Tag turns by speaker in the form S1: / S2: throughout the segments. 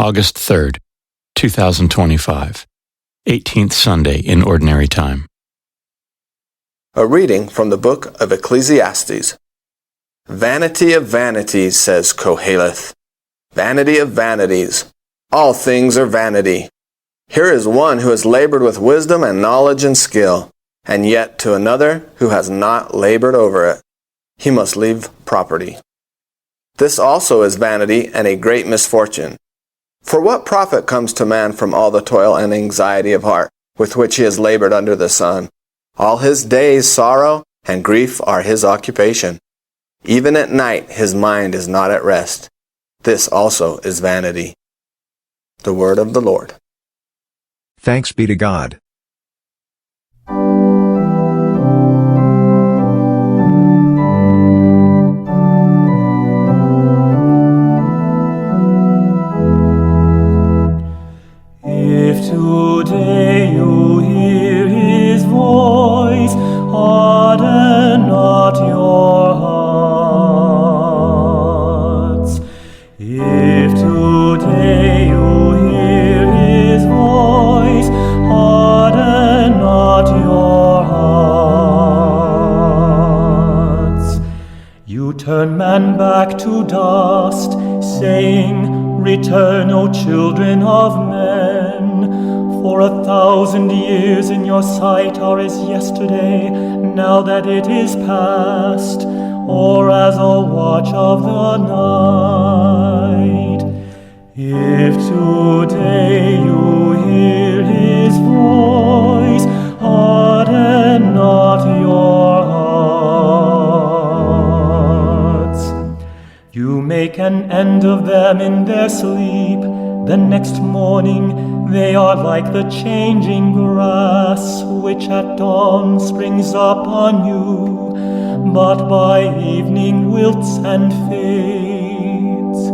S1: August 3rd, 2025, 18th Sunday in Ordinary Time.
S2: A reading from the book of Ecclesiastes. Vanity of vanities, says Koheleth. Vanity of vanities. All things are vanity. Here is one who has labored with wisdom and knowledge and skill, and yet to another who has not labored over it. He must leave property. This also is vanity and a great misfortune. For what profit comes to man from all the toil and anxiety of heart with which he has labored under the sun? All his days sorrow and grief are his occupation. Even at night his mind is not at rest. This also is vanity. The word of the Lord.
S3: Thanks be to God.
S4: If today you hear his voice, harden not your hearts. If today you hear his voice, harden not your hearts. You turn man back to dust, saying, Return, O children of men. For 1,000 years in your sight are as yesterday, now that it is past, or as a watch of the night. If today you hear his voice, harden not your hearts. You make an end of them in their sleep. The next morning they are like the changing grass, which at dawn springs up on you, but by evening wilts and fades.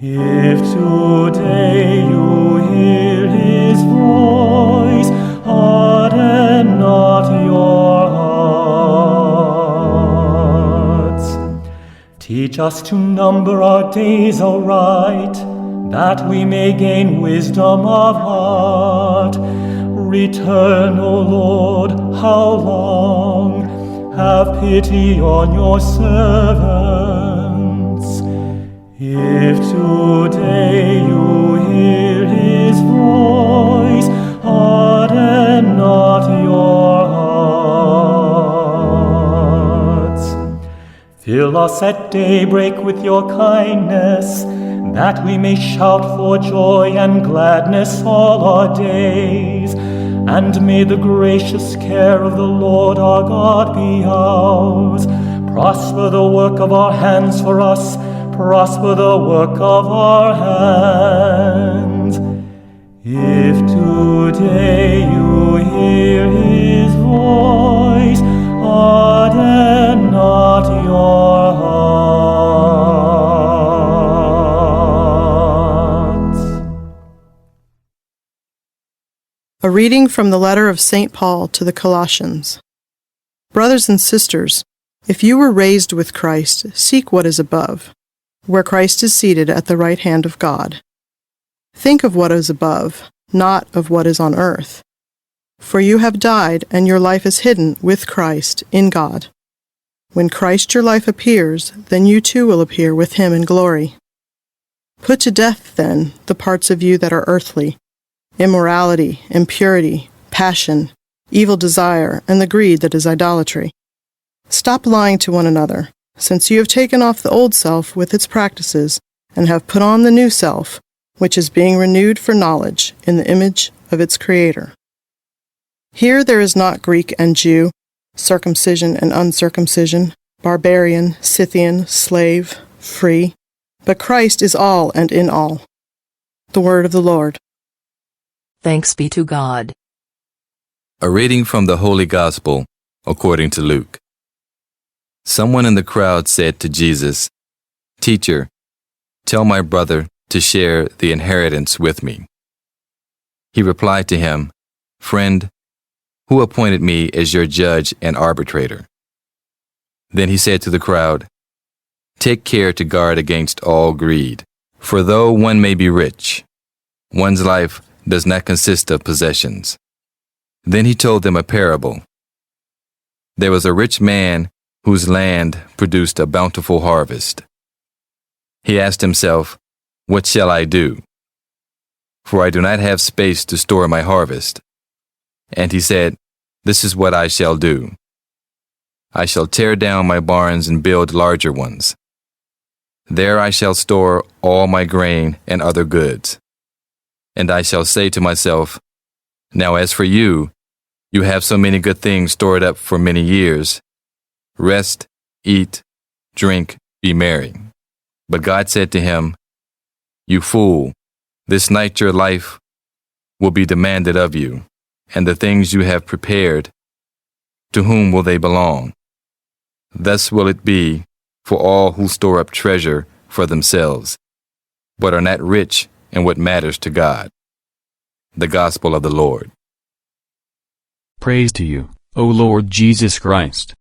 S4: If today you hear his voice, harden not your hearts. Teach us to number our days aright, that we may gain wisdom of heart. Return, O Lord, how long? Have pity on your servants. If today you hear his voice, harden not your hearts. Fill us at daybreak with your kindness, that we may shout for joy and gladness all our days. And may the gracious care of the Lord our God be ours. Prosper the work of our hands for us, prosper the work of our hands. If today you hear his voice, harden not your hearts.
S5: A reading from the letter of St. Paul to the Colossians. Brothers and sisters, if you were raised with Christ, seek what is above, where Christ is seated at the right hand of God. Think of what is above, not of what is on earth. For you have died, and your life is hidden with Christ in God. When Christ your life appears, then you too will appear with him in glory. Put to death, then, the parts of you that are earthly: immorality, impurity, passion, evil desire, and the greed that is idolatry. Stop lying to one another, since you have taken off the old self with its practices, and have put on the new self, which is being renewed for knowledge in the image of its Creator. Here there is not Greek and Jew, circumcision and uncircumcision, barbarian, Scythian, slave, free, but Christ is all and in all. The word of the Lord.
S6: Thanks be to God.
S7: A reading from the Holy Gospel according to Luke. Someone in the crowd said to Jesus, "Teacher, tell my brother to share the inheritance with me." He replied to him, "Friend, who appointed me as your judge and arbitrator?" Then he said to the crowd, "Take care to guard against all greed, For though one may be rich, one's life does not consist of possessions. Then he told them a parable. There was a rich man whose land produced a bountiful harvest. He asked himself, "What shall I do? For I do not have space to store my harvest." And he said, "This is what I shall do. I shall tear down my barns and build larger ones. There I shall store all my grain and other goods. And I shall say to myself, now as for you, you have so many good things stored up for many years. Rest, eat, drink, be merry." But God said to him, "You fool, this night your life will be demanded of you, and the things you have prepared, to whom will they belong? Thus will it be for all who store up treasure for themselves, but are not rich in what matters to God." The Gospel of the Lord.
S8: Praise to you, O Lord Jesus Christ.